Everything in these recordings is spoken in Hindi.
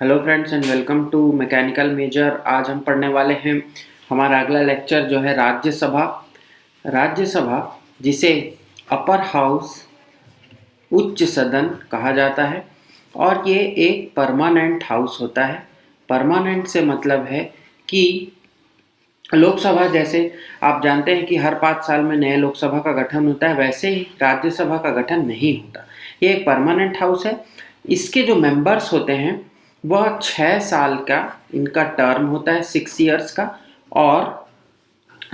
Hello friends and welcome to mechanical major. आज हम पढ़ने वाले हैं हमारा अगला लेक्चर जो है राज्यसभा। राज्यसभा जिसे अपर हाउस उच्च सदन कहा जाता है और ये एक परमानेंट हाउस होता है। परमानेंट से मतलब है कि लोकसभा जैसे आप जानते हैं कि हर 5 साल में नए लोकसभा का गठन होता है, वैसे ही राज्यसभा का गठन नहीं होता। ये एक परमानेंट हाउस है। इसके जो मेंबर्स होते हैं वह 6 साल का इनका टर्म होता है, 6 ईयर्स का। और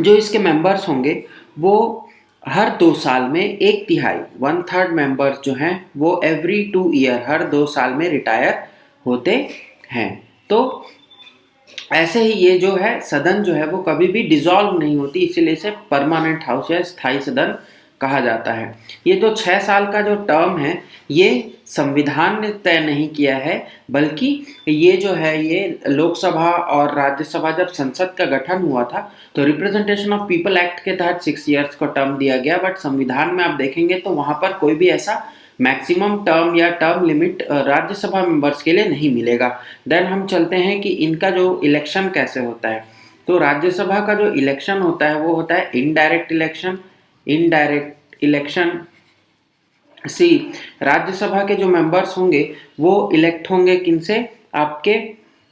जो इसके मेंबर्स होंगे वो हर 2 साल में एक तिहाई 1/3 मेंबर्स जो हैं वो एवरी 2 ईयर हर 2 साल में रिटायर होते हैं। तो ऐसे ही ये जो है सदन जो है वो कभी भी डिसॉल्व नहीं होती, इसीलिए इसे परमानेंट हाउस या स्थायी सदन कहा जाता है। ये जो 6 साल का जो टर्म है ये संविधान ने तय नहीं किया है, बल्कि ये जो है ये लोकसभा और राज्यसभा जब संसद का गठन हुआ था तो रिप्रेजेंटेशन ऑफ पीपल एक्ट के तहत 6 ईयर्स को टर्म दिया गया। बट संविधान में आप देखेंगे तो वहाँ पर कोई भी ऐसा मैक्सिमम टर्म या टर्म लिमिट राज्यसभा मेंबर्स के लिए नहीं मिलेगा। देन हम चलते हैं कि इनका जो इलेक्शन कैसे होता है। तो राज्यसभा का जो इलेक्शन होता है वो होता है इनडायरेक्ट इलेक्शन। इनडायरेक्ट इलेक्शन सी राज्यसभा के जो मेंबर्स होंगे वो इलेक्ट होंगे किनसे, आपके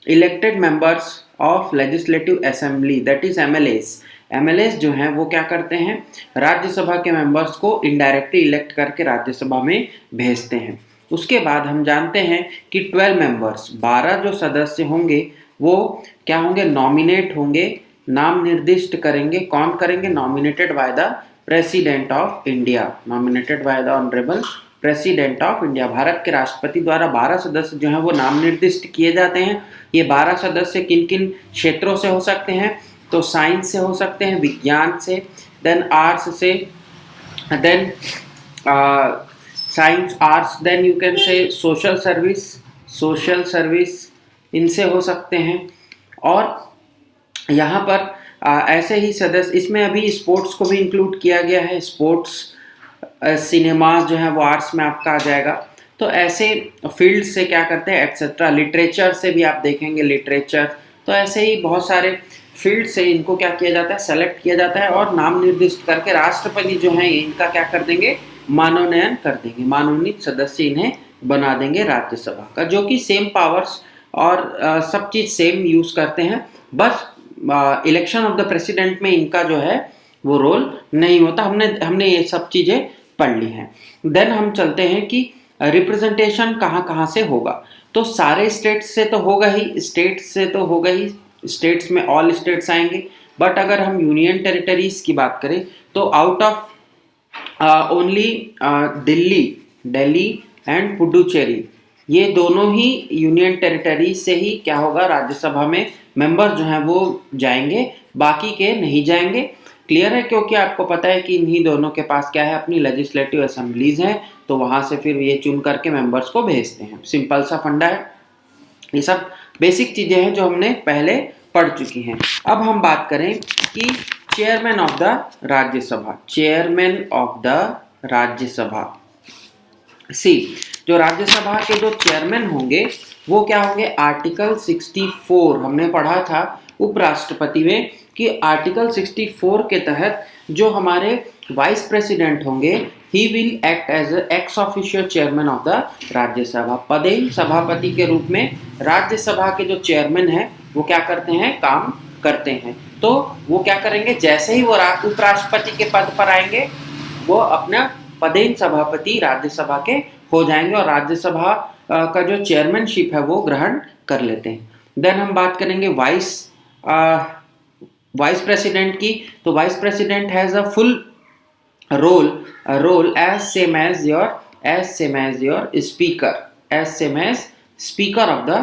elected members of legislative assembly, that is MLAs. MLAs जो हैं वो क्या करते हैं, राज्यसभा के मेंबर्स को इनडायरेक्टली इलेक्ट करके राज्यसभा में भेजते हैं। उसके बाद हम जानते हैं कि 12 मेंबर्स 12 जो सदस्य होंगे वो क्या होंगे, नॉमिनेट होंगे, नाम निर्दिष्ट करेंगे। कौन करेंगे, nominated by the president of India, nominated by the honourable president of India. Bharat के राष्ट्रपति द्वारा 12 सदस्य जो हैं वो नाम निर्दिष्ट किए जाते हैं। ये 12 सदस्य किन किन क्षेत्रों से हो सकते हैं, तो साइंस से हो सकते हैं, विज्ञान से, देन आर्ट्स से, then science arts, then you can say social service इनसे हो सकते हैं। और यहाँ पर ऐसे ही सदस्य, इसमें अभी स्पोर्ट्स को भी इंक्लूड किया गया है। स्पोर्ट्स सिनेमाज जो है वो आर्ट्स में आपका आ जाएगा। तो ऐसे फील्ड से क्या करते हैं एक्सेट्रा, लिटरेचर से भी आप देखेंगे लिटरेचर। तो ऐसे ही बहुत सारे फील्ड से इनको क्या किया जाता है, सेलेक्ट किया जाता है और नाम निर्दिष्ट करके राष्ट्रपति जो है इनका क्या कर देंगे, मनोनयन कर देंगे, मनोनीत सदस्य इन्हें बना देंगे राज्यसभा का, जो कि सेम पावर्स और सब चीज़ सेम यूज़ करते हैं। बस इलेक्शन ऑफ द प्रेसिडेंट में इनका जो है वो रोल नहीं होता। हमने ये सब चीज़ें पढ़ ली हैं। देन हम चलते हैं कि रिप्रेजेंटेशन कहाँ कहाँ से होगा। तो सारे स्टेट्स से तो होगा ही, स्टेट्स में ऑल स्टेट्स आएंगे। बट अगर हम यूनियन टेरिटरीज की बात करें तो out of only Delhi and Puducherry, ये दोनों ही यूनियन टेरिटरीज से ही क्या होगा, राज्यसभा में मेंबर जो हैं वो जाएंगे, बाकी के नहीं जाएंगे। क्लियर है, क्योंकि आपको पता है कि इन्हीं दोनों के पास क्या है, अपनी लेजिस्लेटिव असेंबलीज हैं, तो वहां से फिर ये चुन करके मेंबर्स को भेजते हैं। सिंपल सा फंडा है। ये सब बेसिक चीजें हैं जो हमने पहले पढ़ चुकी हैं। अब हम बात करें कि chairman of the Rajya Sabha, chairman of the Rajya Sabha सी, जो राज्यसभा के जो चेयरमैन होंगे वो क्या होंगे, आर्टिकल 64 हमने पढ़ा था उपराष्ट्रपति में कि आर्टिकल 64 के तहत जो हमारे वाइस प्रेसिडेंट होंगे he will act as ex officio chairman of the Rajya Sabha. पदेन सभापति के रूप में राज्यसभा के जो चेयरमैन हैं वो क्या करते हैं, काम करते हैं। तो वो क्या करेंगे, जैसे ही वो उपराष्ट्रपति के पद पर आएंगे वो अपना पदेन सभापति राज्यसभा के हो जाएंगे और राज्यसभा का जो चेयरमैनशिप है वो ग्रहण कर लेते हैं। देन हम बात करेंगे वाइस प्रेसिडेंट की। तो vice president has a full role as same as your speaker of the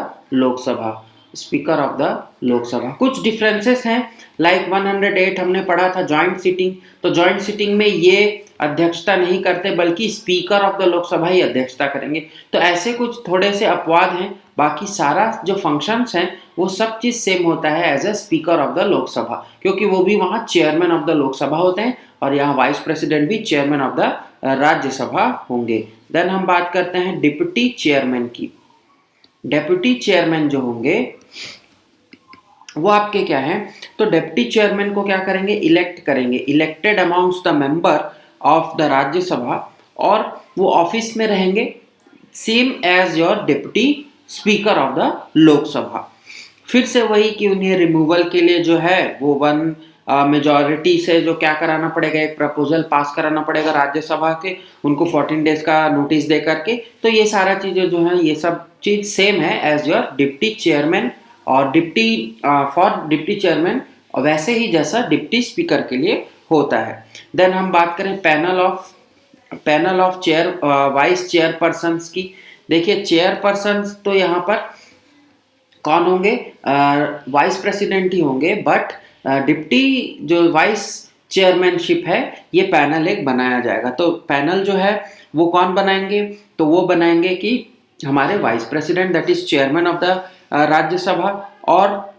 Lok Sabha. कुछ डिफरेंसेस हैं, लाइक 108 हमने पढ़ा था जॉइंट सिटिंग। तो जॉइंट सिटिंग में ये अध्यक्षता नहीं करते बल्कि स्पीकर ऑफ द लोकसभा ही अध्यक्षता करेंगे। तो ऐसे कुछ थोड़े से अपवाद हैं, बाकी सारा जो फंक्शंस हैं वो सब चीज़ सेम होता है as a speaker of the Lok Sabha, क्योंकि वो भी वहाँ चेयरमैन ऑफ द लोकसभा होते हैं और यहाँ वाइस प्रेसिडेंट भी चेयरमैन ऑफ द राज्यसभा होंगे। देन हम बात करते हैं डिप्टी चेयरमैन की। डेप्यूटी चेयरमैन जो होंगे वो आपके क्या हैं, तो डेप्यूटी चेयरमैन को क्या करेंगे, इलेक्ट करेंगे, elected amongst the member of the Rajya Sabha, और वो ऑफिस में रहेंगे same as your deputy speaker of the Lok Sabha. फिर से वही कि उन्हें रिमूवल के लिए जो है वो वन मेजॉरिटी से जो क्या कराना पड़ेगा, एक प्रपोजल पास कराना पड़ेगा राज्यसभा के, उनको 14 डेज का नोटिस दे करके। तो ये सारा चीज़ें जो है ये सब चीज़ सेम है एज योर डिप्टी चेयरमैन और डिप्टी फॉर डिप्टी चेयरमैन, वैसे ही जैसा डिप्टी स्पीकर के लिए होता है। देन हम बात करें panel of chair vice chairpersons की। देखिए चेयरपर्सन्स तो यहाँ पर कौन होंगे, वाइस प्रेसिडेंट ही होंगे, बट डिप्टी जो वाइस चेयरमैनशिप है ये पैनल एक बनाया जाएगा। तो पैनल जो है वो कौन बनाएंगे, तो वो बनाएंगे कि हमारे vice president that is chairman of the Rajya Sabha, और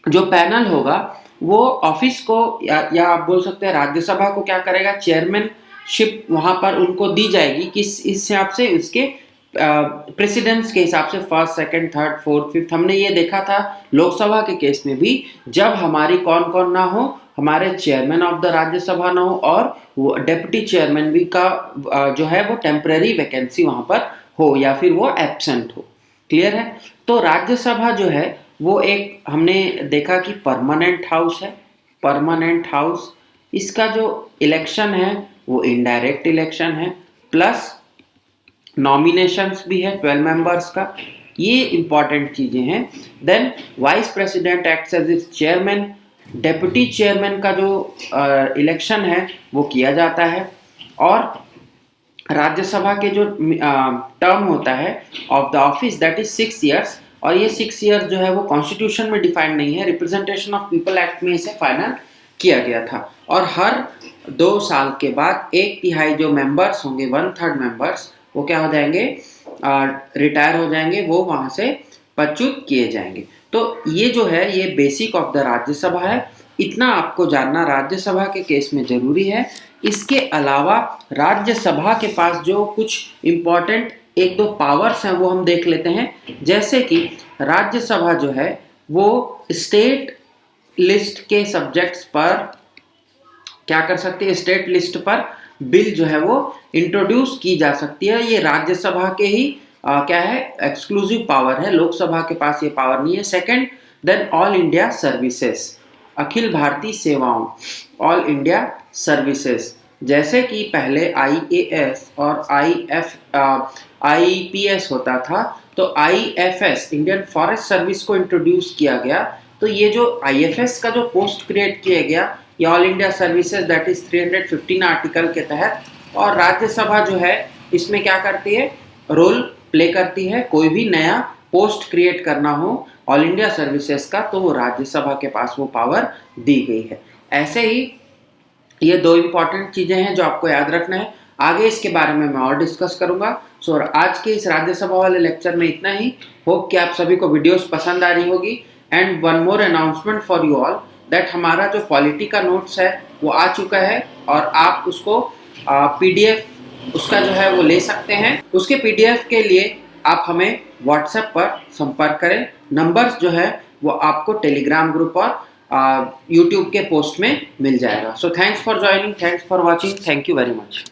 जो पैनल होगा वो ऑफिस को या आप बोल सकते हैं राज्यसभा को क्या करेगा, चेयरमैनशिप वहां पर उनको दी जाएगी किस हिसाब से, उसके प्रेसिडेंट्स के हिसाब से, first second third fourth fifth. हमने ये देखा था लोकसभा के केस में भी, जब हमारी कौन कौन ना हो, हमारे चेयरमैन ऑफ द राज्यसभा ना हो और वो डेप्यूटी चेयरमैन भी का जो है वो टेम्पररी वैकेंसी वहां पर हो या फिर वो एब्सेंट हो। क्लियर है। तो राज्यसभा जो है वो एक हमने देखा कि परमानेंट हाउस है, परमानेंट हाउस। इसका जो इलेक्शन है वो इनडायरेक्ट इलेक्शन है, प्लस नॉमिनेशंस भी है 12 मेंबर्स का, ये इंपॉर्टेंट चीजें हैं। Then vice president acts as is chairman, deputy chairman का जो इलेक्शन है वो किया जाता है, और राज्यसभा के जो टर्म होता है of the office that is 6 years, और ये 6 इयर्स जो है वो कॉन्स्टिट्यूशन में डिफाइंड नहीं है, रिप्रेजेंटेशन ऑफ पीपल एक्ट में इसे फाइनल किया गया था। और हर 2 साल के बाद 1/3 जो मेंबर्स होंगे, 1/3 मेंबर्स, वो क्या हो जाएंगे, रिटायर हो जाएंगे, वो वहां से पदच्युत किए जाएंगे। तो ये जो है ये बेसिक ऑफ द राज्यसभा है, इतना आपको जानना राज्यसभा के केस में जरूरी है। इसके अलावा राज्यसभा के पास जो कुछ इंपॉर्टेंट 1-2 पावर्स हैं वो हम देख लेते हैं। जैसे कि राज्यसभा जो है वो स्टेट लिस्ट के सब्जेक्ट्स पर क्या कर सकती है, स्टेट लिस्ट पर बिल जो है वो इंट्रोड्यूस की जा सकती है। ये राज्यसभा के ही क्या है, एक्सक्लूसिव पावर है, लोकसभा के पास ये पावर नहीं है। Second, then all India services, अखिल भारतीय सेवाओं, ऑल इंडिया सर्विसेज, जैसे कि पहले आईएएस और आईपीएस होता था, तो आईएफएस इंडियन फॉरेस्ट सर्विस को इंट्रोड्यूस किया गया। तो ये जो आईएफएस का जो पोस्ट क्रिएट किया गया, ये all India services that is 315 article के तहत, और राज्यसभा जो है इसमें क्या करती है, रोल प्ले करती है। कोई भी नया पोस्ट क्रिएट करना हो ऑल इंडिया सर्विसेज का, तो वो राज्यसभा के पास वो पावर दी गई है। ऐसे ही ये 2 इंपॉर्टेंट चीजें हैं जो आपको याद रखना है। आगे इसके बारे में मैं और डिस्कस करूंगा। सो आज के इस राज्यसभा वाले लेक्चर में इतना ही। होप कि आप सभी को वीडियोस पसंद आ रही होगी। And one more announcement for you all that हमारा जो पॉलिटी का नोट्स है वो आ चुका है, और आप उसको पीडीएफ उसका जो है वो ले सकते हैं। उसके पीडीएफ के लिए आप हमें व्हाट्सएप पर संपर्क करें। नंबर्स जो है वो आपको टेलीग्राम ग्रुप और यूट्यूब के पोस्ट में मिल जाएगा। So thanks for joining, thanks for watching, thank you very much.